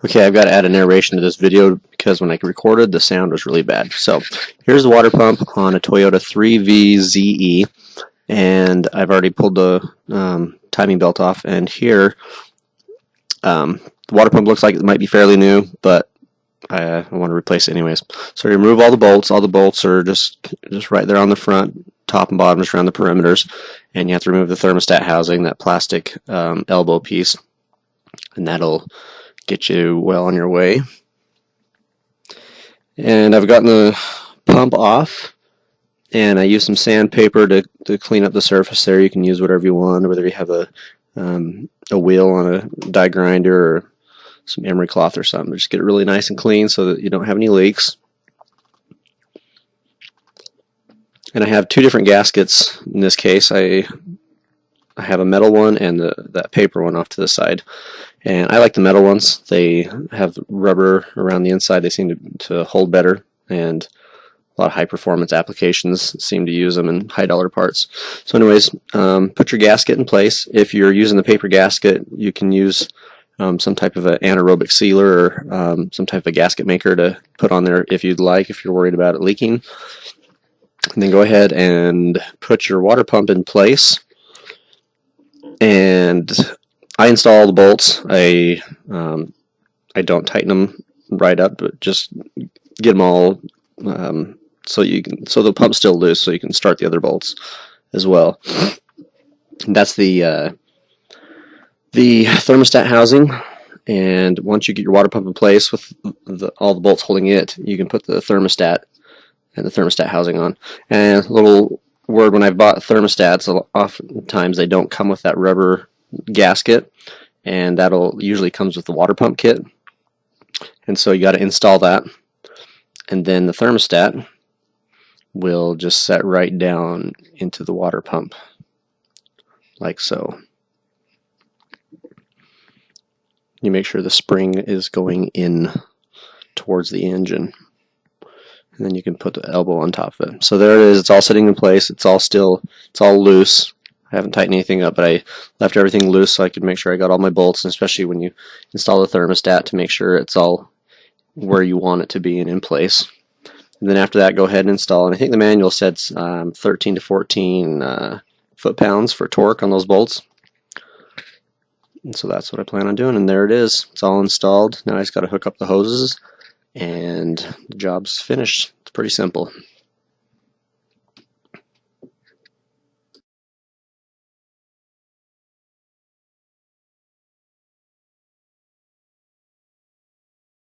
Okay, I've got to add a narration to this video because when I recorded, the sound was really bad. So here's the water pump on a Toyota 3VZE, and I've already pulled the timing belt off, and here the water pump looks like it might be fairly new, but I want to replace it anyways. So you remove all the bolts. All the bolts are just right there on the front, top and bottom, just around the perimeters, and you have to remove the thermostat housing, that plastic elbow piece, and that'll get you well on your way. And I've gotten the pump off, and I used some sandpaper to clean up the surface there. You can use whatever you want, whether you have a wheel on a die grinder or some emery cloth or something. Just get it really nice and clean so that you don't have any leaks. And I have two different gaskets in this case. I have a metal one and that paper one off to the side. And I like the metal ones. They have rubber around the inside. They seem to hold better, and a lot of high performance applications seem to use them in high dollar parts. So anyways, put your gasket in place. If you're using the paper gasket, you can use some type of an anaerobic sealer or some type of gasket maker to put on there if you'd like, if you're worried about it leaking. And then go ahead and put your water pump in place. And I install the bolts. I don't tighten them right up, but just get them all so the pump's still loose, so you can start the other bolts as well. And that's the thermostat housing. And once you get your water pump in place with all the bolts holding it, you can put the thermostat and the thermostat housing on. And a little word: when I've bought thermostats, oftentimes they don't come with that rubber gasket, and that'll usually comes with the water pump kit. And so you got to install that, and then the thermostat will just set right down into the water pump like so. You make sure the spring is going in towards the engine, and then you can put the elbow on top of it. So there it is. It's all sitting in place. It's all loose. I haven't tightened anything up, but I left everything loose so I could make sure I got all my bolts, and especially when you install the thermostat, to make sure it's all where you want it to be and in place. And then after that, go ahead and install. And I think the manual said 13 to 14 foot-pounds for torque on those bolts. And so that's what I plan on doing, and there it is. It's all installed. Now I just got to hook up the hoses, and the job's finished. It's pretty simple.